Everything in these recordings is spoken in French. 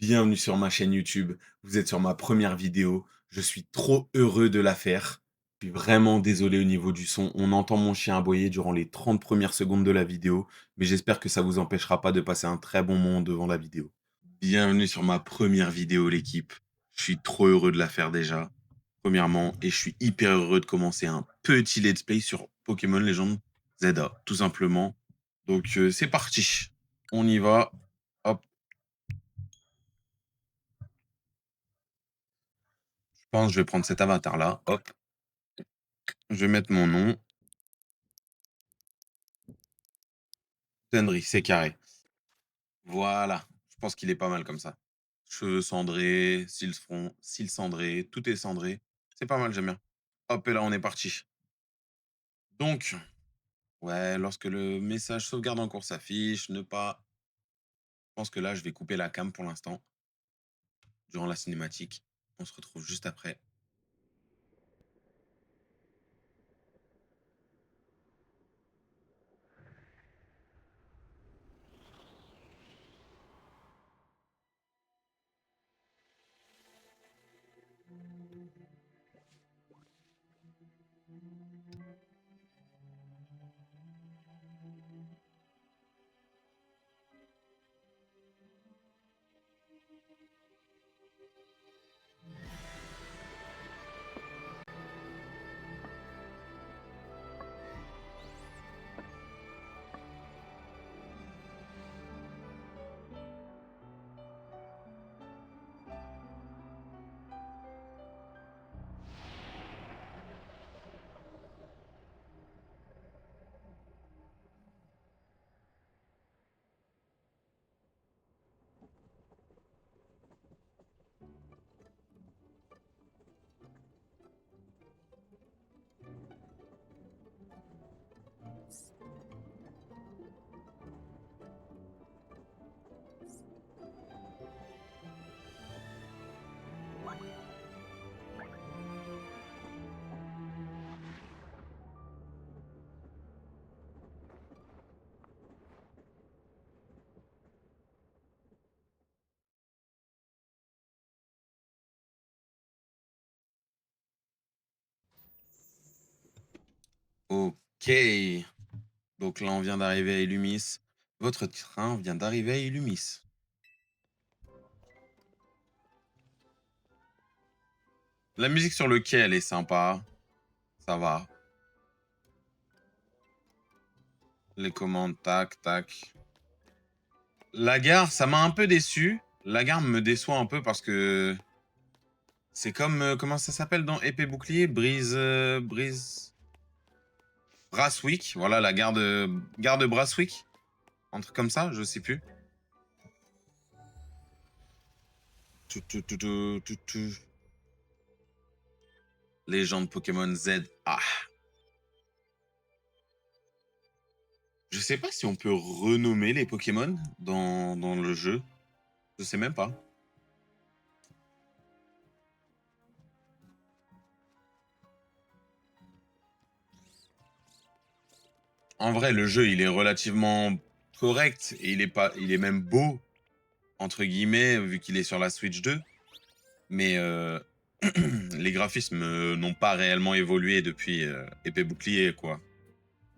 Bienvenue sur ma chaîne YouTube. Vous êtes sur ma première vidéo. Je suis trop heureux de la faire. Je suis vraiment désolé au niveau du son. On entend mon chien aboyer durant les 30 premières secondes de la vidéo, mais j'espère que ça vous empêchera pas de passer un très bon moment devant la vidéo. Bienvenue sur ma première vidéo, l'équipe. Je suis trop heureux de la faire déjà, premièrement, et je suis hyper heureux de commencer un petit let's play sur Pokémon Legends ZA, tout simplement. Donc c'est parti. On y va. Hop. Je pense que je vais prendre cet avatar-là. Hop. Je vais mettre mon nom. Tenry, c'est carré. Voilà. Je pense qu'il est pas mal comme ça. Cheveux cendrés, cils cendrés, tout est cendré. C'est pas mal, j'aime bien. Hop, et là, on est parti. Donc, ouais, lorsque le message sauvegarde en cours s'affiche, ne pas. Je pense que là, je vais couper la cam pour l'instant, durant la cinématique. On se retrouve juste après. Ok. Donc là, on vient d'arriver à Illumis. Votre train vient d'arriver à Illumis. La musique sur le quai, elle est sympa. Ça va. Les commandes, tac, tac. La gare, ça m'a un peu déçu. La gare me déçoit un peu parce que c'est comme comment ça s'appelle dans Épée Bouclier, Brise Brasswick. Voilà la gare de Brasswick, un truc comme ça, je sais plus. Tout, tout, tout, tout, tout, tout. Légende Pokémon Z. Ah, je sais pas si on peut renommer les Pokémon dans le jeu. Je sais même pas. En vrai, le jeu, il est relativement correct et il est même beau entre guillemets vu qu'il est sur la Switch 2. Mais les graphismes n'ont pas réellement évolué depuis Épée Bouclier, quoi.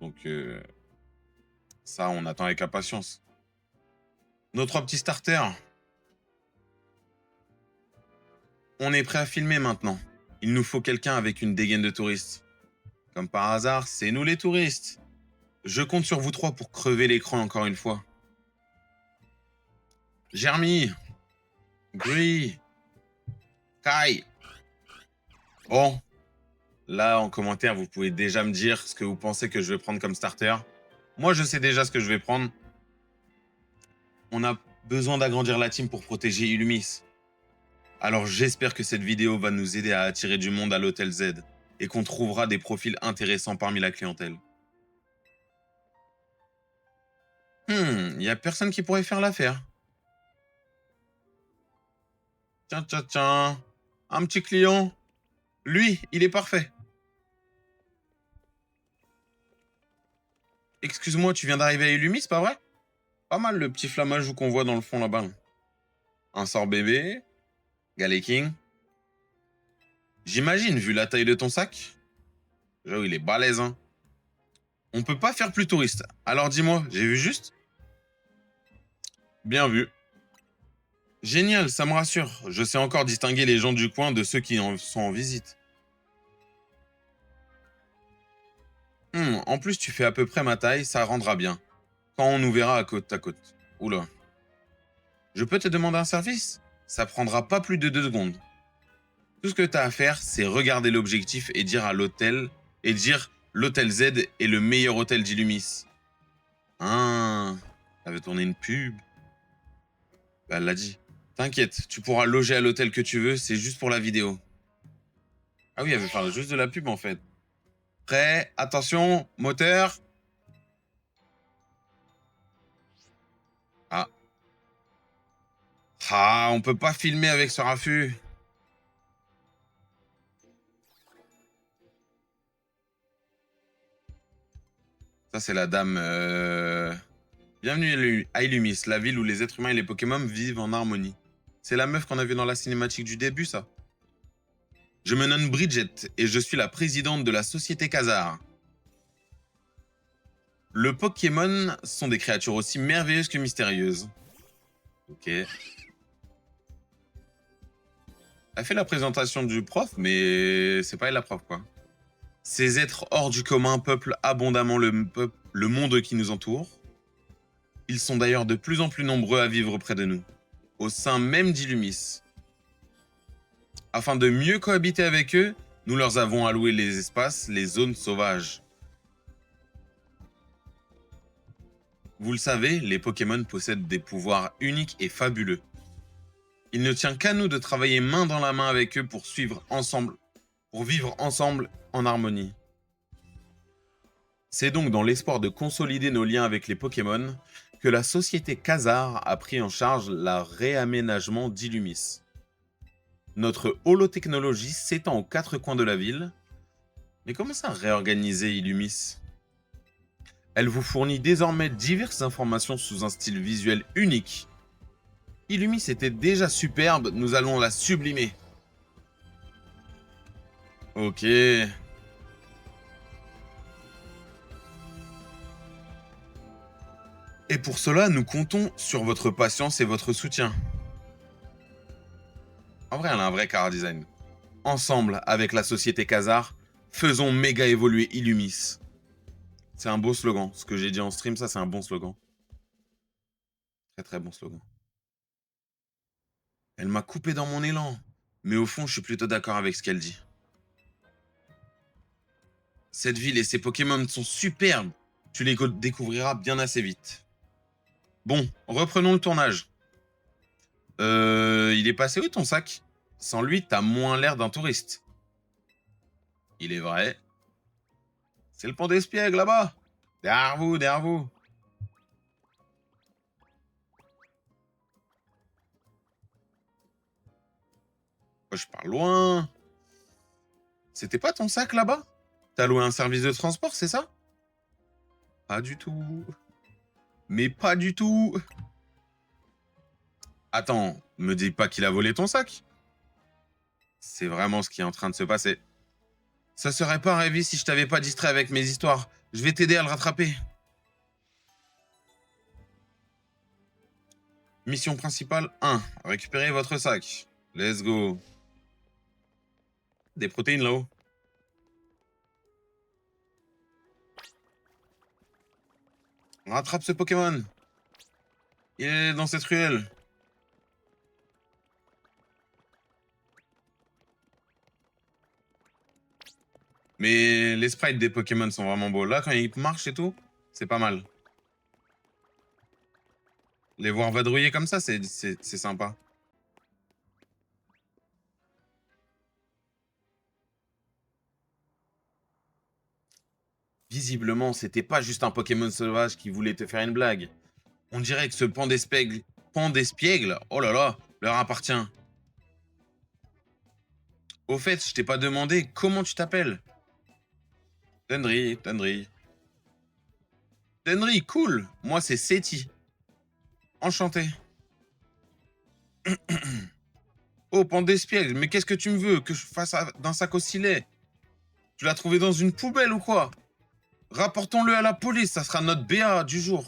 Donc ça, on attend avec impatience. Nos trois petits starters, on est prêt à filmer maintenant. Il nous faut quelqu'un avec une dégaine de touriste. Comme par hasard, c'est nous les touristes. Je compte sur vous trois pour crever l'écran encore une fois. Jeremy, Gris, Kai. Bon, là en commentaire, vous pouvez déjà me dire ce que vous pensez que je vais prendre comme starter. Moi, je sais déjà ce que je vais prendre. On a besoin d'agrandir la team pour protéger Illumis. Alors j'espère que cette vidéo va nous aider à attirer du monde à l'Hôtel Z et qu'on trouvera des profils intéressants parmi la clientèle. Y a personne qui pourrait faire l'affaire. Tiens, tiens, tiens. Un petit client. Lui, il est parfait. Excuse-moi, tu viens d'arriver à Illumis, pas vrai? Pas mal le petit flamajou qu'on voit dans le fond là-bas. Un sort bébé. Galeking. J'imagine, vu la taille de ton sac. J'avoue, il est balèze, hein. On peut pas faire plus touriste. Alors dis-moi, j'ai vu juste? Bien vu. Génial, ça me rassure. Je sais encore distinguer les gens du coin de ceux qui en sont en visite. En plus, tu fais à peu près ma taille, ça rendra bien. Quand on nous verra à côte à côte. Oula. Je peux te demander un service? Ça prendra pas plus de 2 secondes. Tout ce que tu as à faire, c'est regarder l'objectif et dire à l'hôtel, et dire l'hôtel Z est le meilleur hôtel d'Illumis. Ah, elle veut tourner une pub. Bah, elle l'a dit. T'inquiète, tu pourras loger à l'hôtel que tu veux, c'est juste pour la vidéo. Ah oui, elle veut faire juste de la pub en fait. Prêt, attention, moteur. Ah. Ah, on peut pas filmer avec ce raffut. Ça, c'est la dame. Bienvenue à Illumis, la ville où les êtres humains et les Pokémon vivent en harmonie. C'est la meuf qu'on a vue dans la cinématique du début, ça. Je me nomme Bridget et je suis la présidente de la société Khazar. Le Pokémon sont des créatures aussi merveilleuses que mystérieuses. Ok. Elle fait la présentation du prof, mais c'est pas elle la prof, quoi. Ces êtres hors du commun peuplent abondamment le monde qui nous entoure. Ils sont d'ailleurs de plus en plus nombreux à vivre près de nous, au sein même d'Illumis. Afin de mieux cohabiter avec eux, nous leur avons alloué les espaces, les zones sauvages. Vous le savez, les Pokémon possèdent des pouvoirs uniques et fabuleux. Il ne tient qu'à nous de travailler main dans la main avec eux pour vivre ensemble en harmonie. C'est donc dans l'espoir de consolider nos liens avec les Pokémon que la société Khazar a pris en charge le réaménagement d'Illumis. Notre holotechnologie s'étend aux 4 coins de la ville. Mais comment ça réorganiser Illumis? Elle vous fournit désormais diverses informations sous un style visuel unique. Illumis était déjà superbe, nous allons la sublimer. Ok. Et pour cela, nous comptons sur votre patience et votre soutien. En vrai, elle a un vrai car design. Ensemble, avec la société Khazar, faisons méga évoluer Illumis. C'est un beau slogan. Ce que j'ai dit en stream, ça, c'est un bon slogan. Très très bon slogan. Elle m'a coupé dans mon élan. Mais au fond, je suis plutôt d'accord avec ce qu'elle dit. Cette ville et ses Pokémon sont superbes. Tu les découvriras bien assez vite. Bon, reprenons le tournage. Il est passé où ton sac? Sans lui, t'as moins l'air d'un touriste. Il est vrai. C'est le pont d'Espiègle là-bas. Derrière vous, derrière vous. Moi, je parle loin. C'était pas ton sac là-bas? T'as loué un service de transport, c'est ça? Pas du tout. Mais pas du tout. Attends, me dis pas qu'il a volé ton sac. C'est vraiment ce qui est en train de se passer. Ça serait pas rêvé si je t'avais pas distrait avec mes histoires. Je vais t'aider à le rattraper. Mission principale 1. Récupérez votre sac. Let's go. Des protéines là-haut. Rattrape ce Pokémon. Il est dans cette ruelle. Mais les sprites des Pokémon sont vraiment beaux. Là, quand ils marchent et tout, c'est pas mal. Les voir vadrouiller comme ça, c'est sympa. Visiblement, c'était pas juste un Pokémon sauvage qui voulait te faire une blague. On dirait que ce pan d'espiègle, oh là là, leur appartient. Au fait, je t'ai pas demandé comment tu t'appelles. Tendry, Tendry. Tendry, cool. Moi, c'est Seti. Enchanté. Oh, Pandespiègle, mais qu'est-ce que tu me veux? Que je fasse d'un sac aussi laid? Tu l'as trouvé dans une poubelle ou quoi? Rapportons-le à la police, ça sera notre BA du jour.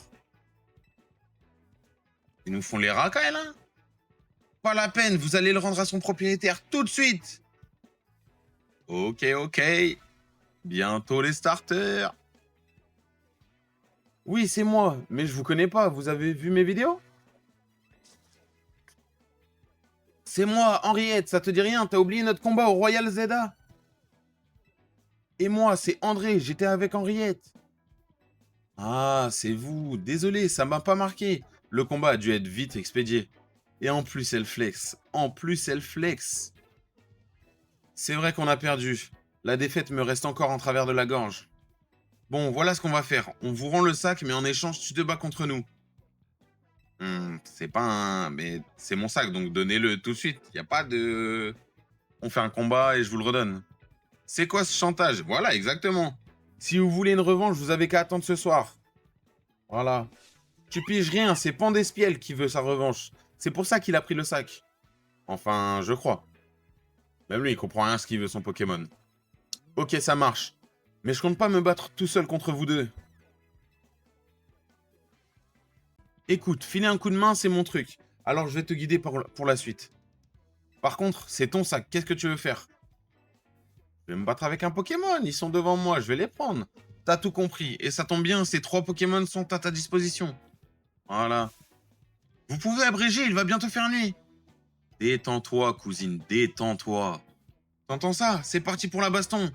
Ils nous font les racailles, là? Pas la peine, vous allez le rendre à son propriétaire tout de suite. Ok, ok. Bientôt les starters. Oui, c'est moi, mais je vous connais pas. Vous avez vu mes vidéos? C'est moi, Henriette, ça te dit rien? T'as oublié notre combat au Royal Zeda? Et moi, c'est André, j'étais avec Henriette. Ah, c'est vous. Désolé, ça m'a pas marqué. Le combat a dû être vite expédié. Et en plus, elle flex. En plus, elle flex. C'est vrai qu'on a perdu. La défaite me reste encore en travers de la gorge. Bon, voilà ce qu'on va faire. On vous rend le sac, mais en échange, tu te bats contre nous. C'est pas un... Mais c'est mon sac, donc donnez-le tout de suite. Y a pas de... On fait un combat et je vous le redonne. C'est quoi ce chantage? Voilà, exactement. Si vous voulez une revanche, vous avez qu'à attendre ce soir. Voilà. Tu piges rien, c'est Pandespiel qui veut sa revanche. C'est pour ça qu'il a pris le sac. Enfin, je crois. Même lui, il comprend rien à ce qu'il veut son Pokémon. Ok, ça marche. Mais je compte pas me battre tout seul contre vous deux. Écoute, filer un coup de main, c'est mon truc. Alors je vais te guider pour la suite. Par contre, c'est ton sac, qu'est-ce que tu veux faire? Je vais me battre avec un Pokémon, ils sont devant moi, je vais les prendre. T'as tout compris, et ça tombe bien, ces 3 Pokémon sont à ta disposition. Voilà. Vous pouvez abréger, il va bientôt faire nuit. Détends-toi, cousine, détends-toi. T'entends ça? C'est parti pour la baston.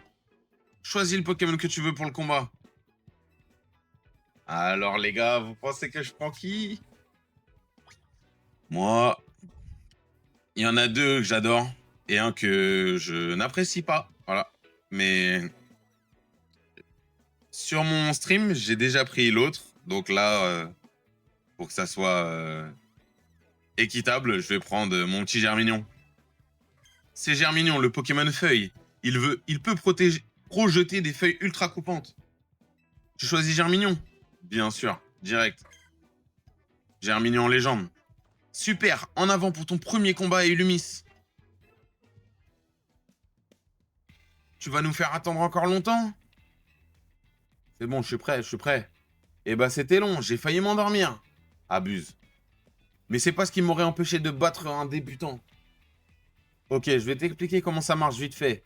Choisis le Pokémon que tu veux pour le combat. Alors les gars, vous pensez que je prends qui? Moi, il y en a 2 que j'adore et un que je n'apprécie pas. Voilà. Mais sur mon stream, j'ai déjà pris l'autre. Donc là, pour que ça soit équitable, je vais prendre mon petit Germignon. C'est Germignon, le Pokémon feuille. Il peut projeter des feuilles ultra coupantes. Tu choisis Germignon? Bien sûr, direct. Germignon en légende. Super, en avant pour ton premier combat à Illumis. Tu vas nous faire attendre encore longtemps? C'est bon, je suis prêt, je suis prêt. Eh bah c'était long, j'ai failli m'endormir. Abuse. Mais c'est pas ce qui m'aurait empêché de battre un débutant. Ok, je vais t'expliquer comment ça marche vite fait.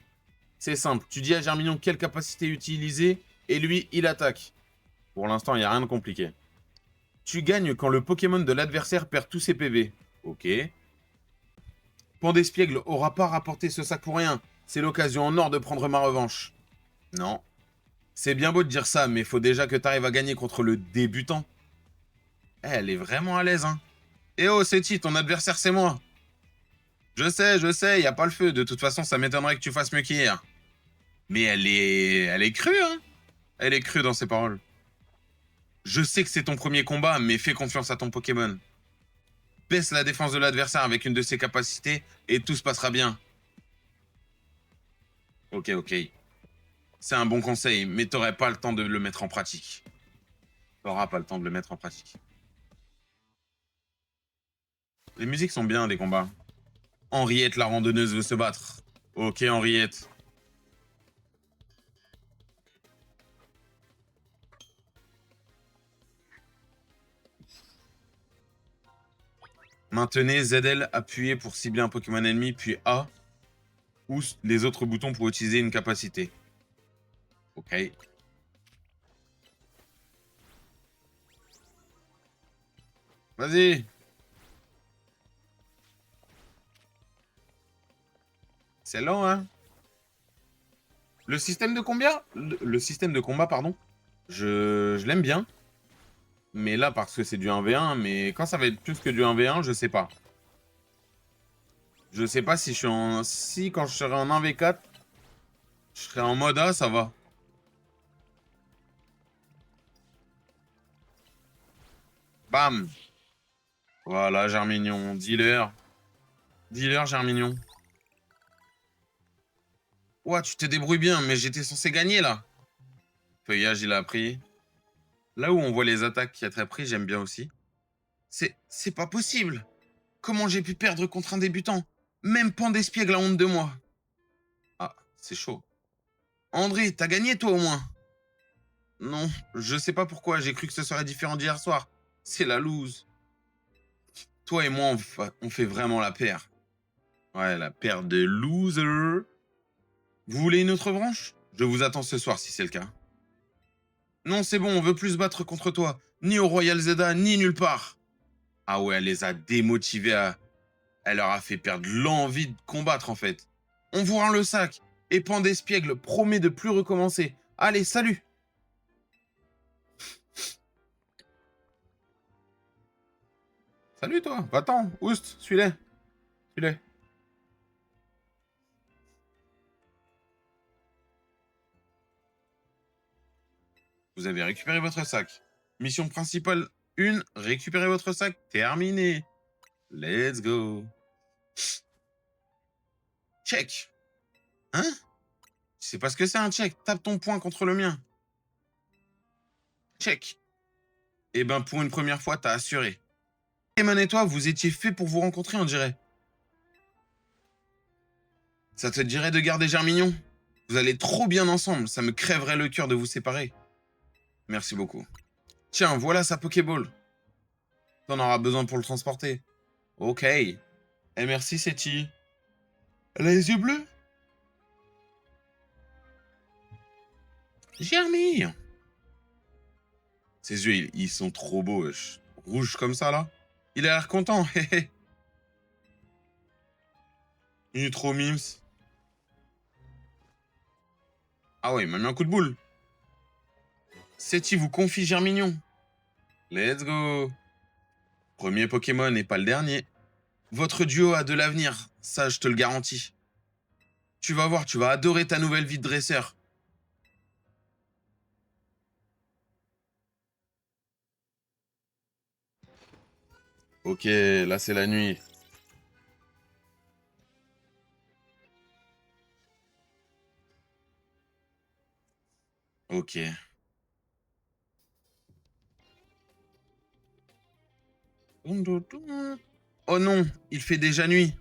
C'est simple, tu dis à Germignon quelle capacité utiliser, et lui, il attaque. Pour l'instant, il n'y a rien de compliqué. Tu gagnes quand le Pokémon de l'adversaire perd tous ses PV. Ok. Pandespiègle aura pas rapporté ce sac pour rien. C'est l'occasion en or de prendre ma revanche. Non. C'est bien beau de dire ça, mais faut déjà que t'arrives à gagner contre le débutant. Elle est vraiment à l'aise, hein. Eh oh, Seti, ton adversaire, c'est moi. Je sais, y a pas le feu. De toute façon, ça m'étonnerait que tu fasses mieux qu'hier. Mais elle est crue, hein. Elle est crue dans ses paroles. Je sais que c'est ton premier combat, mais fais confiance à ton Pokémon. Baisse la défense de l'adversaire avec une de ses capacités et tout se passera bien. Ok, ok. C'est un bon conseil, mais t'aurais pas le temps de le mettre en pratique. T'auras pas le temps de le mettre en pratique. Les musiques sont bien des combats. Henriette, la randonneuse, veut se battre. Ok, Henriette. Maintenez ZL appuyé pour cibler un Pokémon ennemi, puis A ou les autres boutons pour utiliser une capacité. Ok. Vas-y. C'est lent, hein. Le système de combat, le système de combat, pardon, je l'aime bien. Mais là, parce que c'est du 1v1, mais quand ça va être plus que du 1v1, je sais pas. Je sais pas si je suis en... Si, quand je serai en 1v4, je serai en mode A, ça va. Bam. Voilà, Germignon. Dealer. Dealer, Germignon. Ouah, tu te débrouilles bien, mais j'étais censé gagner, là. Feuillage, il a pris. Là où on voit les attaques qui a très pris, j'aime bien aussi. C'est pas possible. Comment j'ai pu perdre contre un débutant? Même Pandespiègle a honte de moi. Ah, c'est chaud. André, t'as gagné toi au moins? Non, je sais pas pourquoi, j'ai cru que ce serait différent d'hier soir. C'est la loose. Toi et moi, on fait vraiment la paire. Ouais, la paire de losers. Vous voulez une autre branche? Je vous attends ce soir si c'est le cas. Non, c'est bon, on veut plus se battre contre toi. Ni au Royal Zelda, ni nulle part. Ah ouais, elle les a démotivés à... Elle leur a fait perdre l'envie de combattre en fait. On vous rend le sac. Et Pandespiègle promet de plus recommencer. Allez, salut! Salut toi, va-t'en, oust, suis-les. Suis-les. Vous avez récupéré votre sac. Mission principale 1, récupérez votre sac. Terminé. Let's go. Check. Hein? Tu sais pas ce que c'est un check. Tape ton poing contre le mien. Check. Eh ben, pour une première fois, t'as assuré. Eman et toi, vous étiez faits pour vous rencontrer, on dirait. Ça te dirait de garder Germignon? Vous allez trop bien ensemble, ça me crèverait le cœur de vous séparer. Merci beaucoup. Tiens, voilà sa Pokéball. T'en auras besoin pour le transporter. Ok. Et merci, Seti. Elle a les yeux bleus? Germi! Ses yeux, ils sont trop beaux, wesh. Rouges comme ça, là. Il a l'air content, hé hé. Il est trop mimes. Ah ouais, il m'a mis un coup de boule. Seti vous confie Germignon. Let's go. Premier Pokémon et pas le dernier. Votre duo a de l'avenir, ça je te le garantis. Tu vas voir, tu vas adorer ta nouvelle vie de dresseur. Ok, là c'est la nuit. Ok. Oh non, il fait déjà nuit.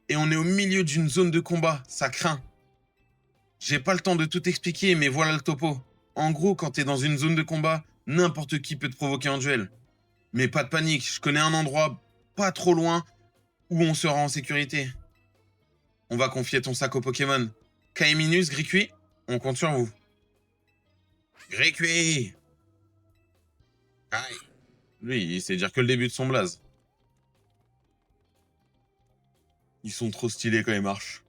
Et on est au milieu d'une zone de combat, ça craint. J'ai pas le temps de tout expliquer, mais voilà le topo. En gros, quand t'es dans une zone de combat, n'importe qui peut te provoquer un duel. Mais pas de panique, je connais un endroit pas trop loin où on sera en sécurité. On va confier ton sac au Pokémon. Kaiminus, Gricui, on compte sur vous. Gricui! Aïe. Lui, il sait dire que le début de son blaze. Ils sont trop stylés quand ils marchent.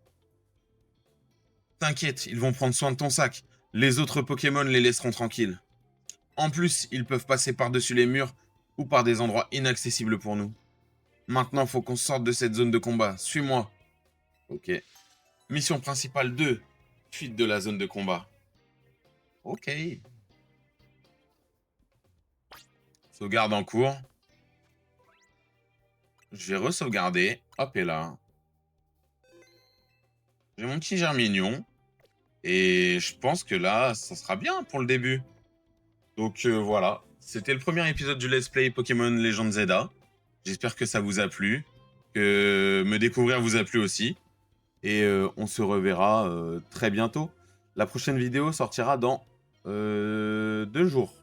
T'inquiète, ils vont prendre soin de ton sac. Les autres Pokémon les laisseront tranquilles. En plus, ils peuvent passer par-dessus les murs ou par des endroits inaccessibles pour nous. Maintenant, faut qu'on sorte de cette zone de combat. Suis-moi. Ok. Mission principale 2. Fuite de la zone de combat. Ok. Sauvegarde en cours. Je vais re-sauvegarder. Hop et là. J'ai mon petit Germignon. Et je pense que là, ça sera bien pour le début. Donc voilà. C'était le premier épisode du Let's Play Pokémon Legend Zelda. J'espère que ça vous a plu. Que me découvrir vous a plu aussi. Et on se reverra très bientôt. La prochaine vidéo sortira dans 2 jours.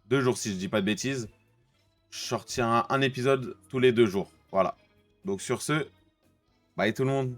2 jours si je dis pas de bêtises. Je sortirai un épisode tous les 2 jours. Voilà. Donc sur ce, bye tout le monde.